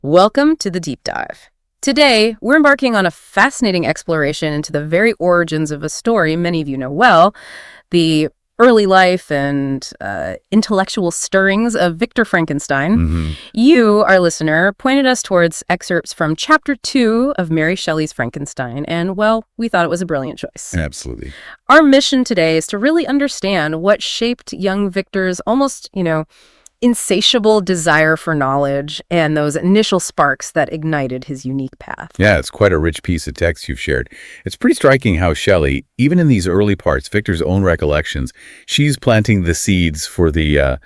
Welcome to the Deep Dive. Today, we're embarking on a fascinating exploration into the very origins of a story many of you know well, the early life and intellectual stirrings of Victor Frankenstein. You, our listener, pointed us towards excerpts from Chapter 2 of Mary Shelley's Frankenstein, and, well, we thought it was a brilliant choice. Absolutely. Our mission today is to really understand what shaped young Victor's almost, insatiable desire for knowledge and those initial sparks that ignited his unique path. Yeah, it's quite a rich piece of text you've shared. It's pretty striking how Shelley, even in these early parts, Victor's own recollections, she's planting the seeds for the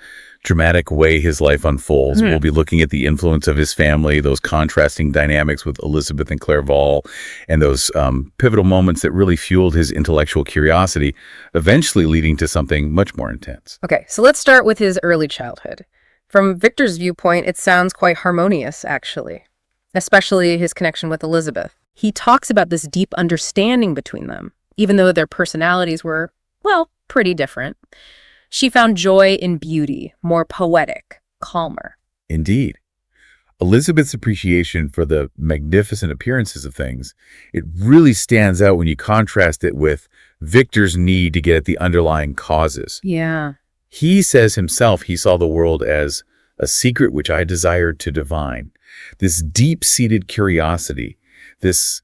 dramatic way his life unfolds. We'll be looking at the influence of his family, those contrasting dynamics with Elizabeth and Clerval, and those pivotal moments that really fueled his intellectual curiosity, eventually leading to something much more intense. Okay, so let's start with his early childhood. From Victor's viewpoint, it sounds quite harmonious, actually, especially his connection with Elizabeth. He talks about this deep understanding between them, even though their personalities were, well, pretty different. She found joy in beauty, more poetic, calmer. Indeed. Elizabeth's appreciation for the magnificent appearances of things, it really stands out when you contrast it with Victor's need to get at the underlying causes. Yeah. He says himself he saw the world as a secret which I desired to divine. This deep-seated curiosity, this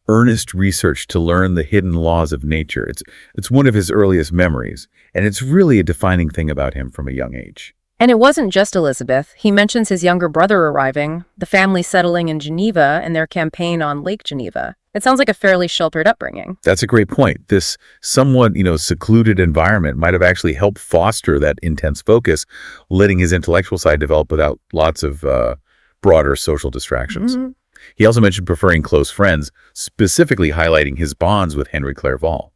earnest research to learn the hidden laws of nature. It's one of his earliest memories, and it's really a defining thing about him from a young age. And it wasn't just Elizabeth. He mentions his younger brother arriving, the family settling in Geneva, and their campaign on Lake Geneva. It sounds like a fairly sheltered upbringing. That's a great point. This somewhat, secluded environment might have actually helped foster that intense focus, letting his intellectual side develop without lots of broader social distractions. He also mentioned preferring close friends, specifically highlighting his bonds with Henry Clerval.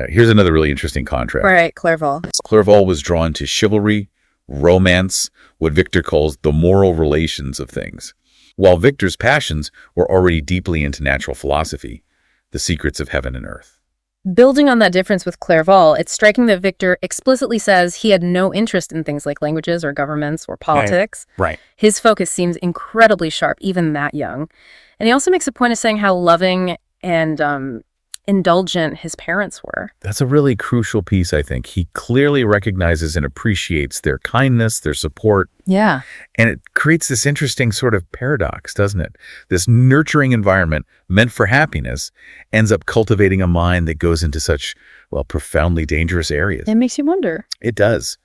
Here's another really interesting contrast. Right, Clerval. Clerval was drawn to chivalry, romance, what Victor calls the moral relations of things, while Victor's passions were already deeply into natural philosophy, the secrets of heaven and earth. Building on that difference with Clerval, it's striking that Victor explicitly says he had no interest in things like languages or governments or politics. Right. His focus seems incredibly sharp, even that young. And he also makes a point of saying how loving and indulgent his parents were. That's a really crucial piece, I think. He clearly recognizes and appreciates their kindness, their support. Yeah. And it creates this interesting sort of paradox, doesn't it? This nurturing environment meant for happiness ends up cultivating a mind that goes into such, profoundly dangerous areas. It makes you wonder. It does.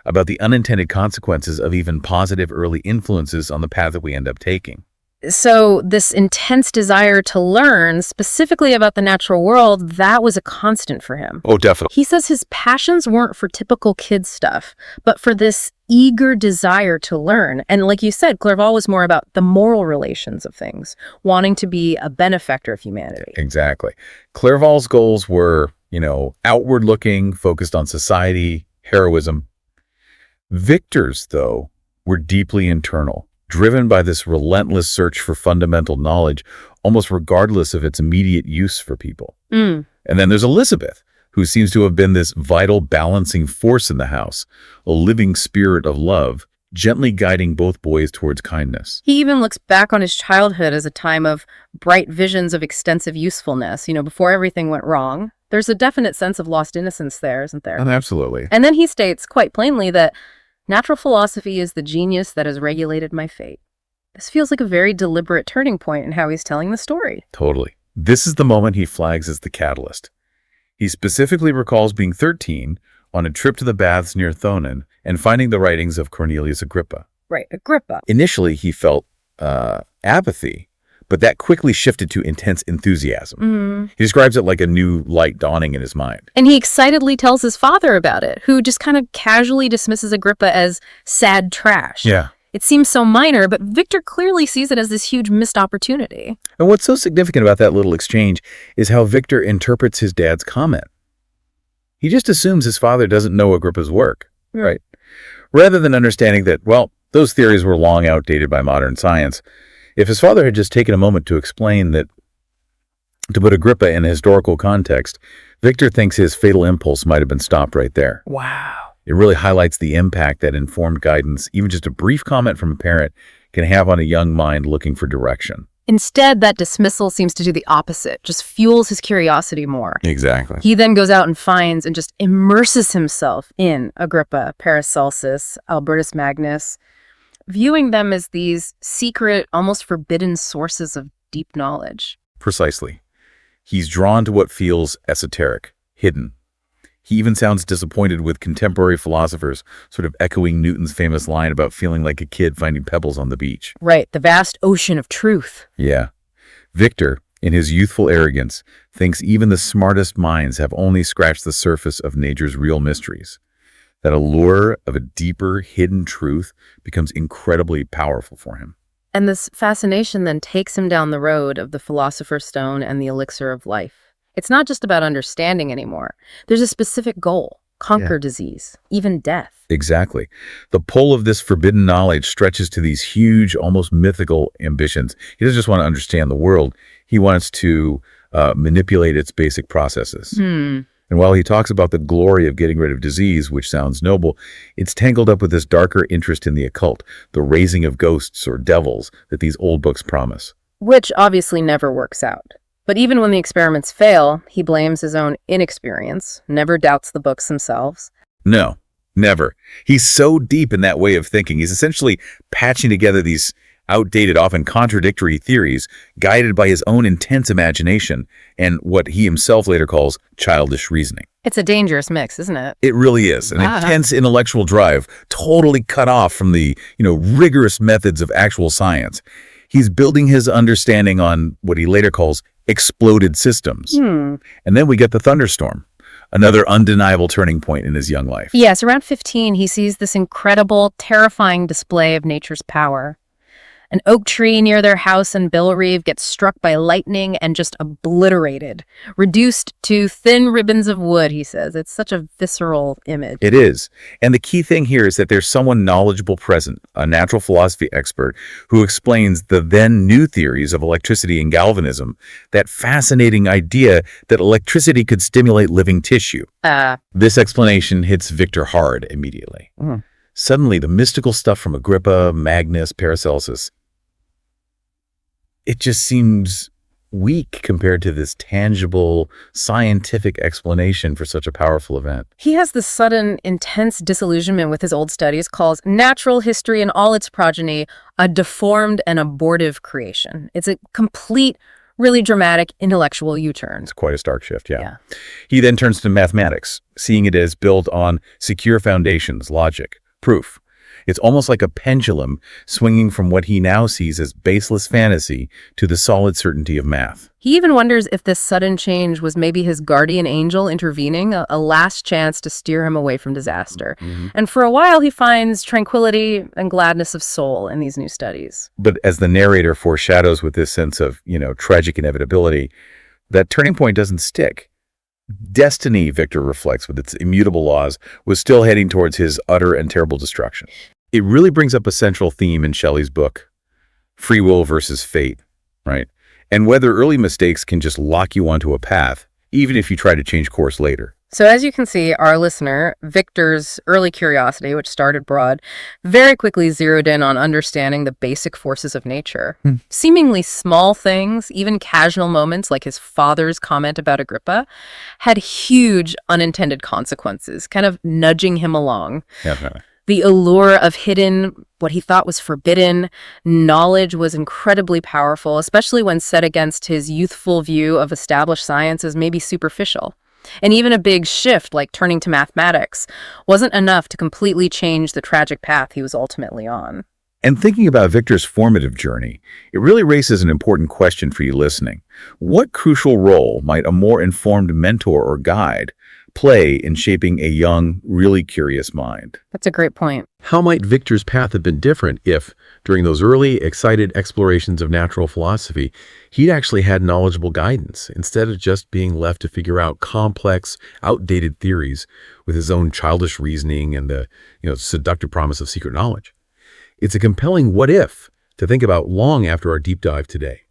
About the unintended consequences of even positive early influences on the path that we end up taking. So this intense desire to learn specifically about the natural world, that was a constant for him. Oh, definitely. He says his passions weren't for typical kid stuff, but for this eager desire to learn. And like you said, Clerval was more about the moral relations of things, wanting to be a benefactor of humanity. Exactly. Clerval's goals were, outward looking, focused on society, heroism. Victor's, though, were deeply internal, driven by this relentless search for fundamental knowledge, almost regardless of its immediate use for people. And then there's Elizabeth, who seems to have been this vital balancing force in the house, a living spirit of love, gently guiding both boys towards kindness. He even looks back on his childhood as a time of bright visions of extensive usefulness, before everything went wrong. There's a definite sense of lost innocence there, isn't there? Oh, absolutely. And then he states quite plainly that natural philosophy is the genius that has regulated my fate. This feels like a very deliberate turning point in how he's telling the story. Totally. This is the moment he flags as the catalyst. He specifically recalls being 13 on a trip to the baths near Thonon and finding the writings of Cornelius Agrippa. Right, Agrippa. Initially, he felt apathy, but that quickly shifted to intense enthusiasm. He describes it like a new light dawning in his mind. And he excitedly tells his father about it, who just kind of casually dismisses Agrippa as sad trash. Yeah. It seems so minor, but Victor clearly sees it as this huge missed opportunity. And what's so significant about that little exchange is how Victor interprets his dad's comment. He just assumes his father doesn't know Agrippa's work, right? Rather than understanding that, those theories were long outdated by modern science. If his father had just taken a moment to explain that, to put Agrippa in a historical context, Victor thinks his fatal impulse might have been stopped right there. Wow. It really highlights the impact that informed guidance, even just a brief comment from a parent, can have on a young mind looking for direction. Instead, that dismissal seems to do the opposite, just fuels his curiosity more. Exactly. He then goes out and finds and just immerses himself in Agrippa, Paracelsus, Albertus Magnus, viewing them as these secret, almost forbidden sources of deep knowledge. Precisely. He's drawn to what feels esoteric, hidden. He even sounds disappointed with contemporary philosophers, sort of echoing Newton's famous line about feeling like a kid finding pebbles on the beach. Right, the vast ocean of truth. Yeah. Victor, in his youthful arrogance, thinks even the smartest minds have only scratched the surface of nature's real mysteries. That allure of a deeper, hidden truth becomes incredibly powerful for him. And this fascination then takes him down the road of the Philosopher's Stone and the elixir of life. It's not just about understanding anymore. There's a specific goal: conquer disease, even death. Exactly. The pull of this forbidden knowledge stretches to these huge, almost mythical ambitions. He doesn't just want to understand the world. He wants to manipulate its basic processes. And while he talks about the glory of getting rid of disease, which sounds noble, it's tangled up with this darker interest in the occult, the raising of ghosts or devils that these old books promise. Which obviously never works out. But even when the experiments fail, he blames his own inexperience, never doubts the books themselves. No, never. He's so deep in that way of thinking. He's essentially patching together these outdated, often contradictory theories, guided by his own intense imagination and what he himself later calls childish reasoning. It's a dangerous mix, isn't it? It really is. An intense intellectual drive, totally cut off from the, rigorous methods of actual science. He's building his understanding on what he later calls exploded systems. And then we get the thunderstorm, another undeniable turning point in his young life. Yes, around 15, he sees this incredible, terrifying display of nature's power. An oak tree near their house in Bellerive gets struck by lightning and just obliterated, reduced to thin ribbons of wood, he says. It's such a visceral image. It is. And the key thing here is that there's someone knowledgeable present, a natural philosophy expert, who explains the then new theories of electricity and galvanism, that fascinating idea that electricity could stimulate living tissue. This explanation hits Victor hard immediately. Suddenly, the mystical stuff from Agrippa, Magnus, Paracelsus, it just seems weak compared to this tangible, scientific explanation for such a powerful event. He has this sudden, intense disillusionment with his old studies, calls natural history and all its progeny a deformed and abortive creation. It's a complete, really dramatic intellectual U-turn. It's quite a stark shift, yeah. He then turns to mathematics, seeing it as built on secure foundations, logic, proof. It's almost like a pendulum swinging from what he now sees as baseless fantasy to the solid certainty of math. He even wonders if this sudden change was maybe his guardian angel intervening, a last chance to steer him away from disaster. And for a while, he finds tranquility and gladness of soul in these new studies. But as the narrator foreshadows with this sense of, tragic inevitability, that turning point doesn't stick. Destiny, Victor reflects, with its immutable laws, was still heading towards his utter and terrible destruction. It really brings up a central theme in Shelley's book, free will versus fate, right? And whether early mistakes can just lock you onto a path, even if you try to change course later. So as you can see, our listener, Victor's early curiosity, which started broad, very quickly zeroed in on understanding the basic forces of nature. Seemingly small things, even casual moments like his father's comment about Agrippa, had huge unintended consequences, kind of nudging him along. Definitely. The allure of hidden, what he thought was forbidden, knowledge was incredibly powerful, especially when set against his youthful view of established science as maybe superficial. And even a big shift, like turning to mathematics, wasn't enough to completely change the tragic path he was ultimately on. And thinking about Victor's formative journey, it really raises an important question for you listening. What crucial role might a more informed mentor or guide play in shaping a young, really curious mind? That's a great point. How might Victor's path have been different if, during those early, excited explorations of natural philosophy, he'd actually had knowledgeable guidance, instead of just being left to figure out complex, outdated theories with his own childish reasoning and the, seductive promise of secret knowledge? It's a compelling what if to think about long after our deep dive today.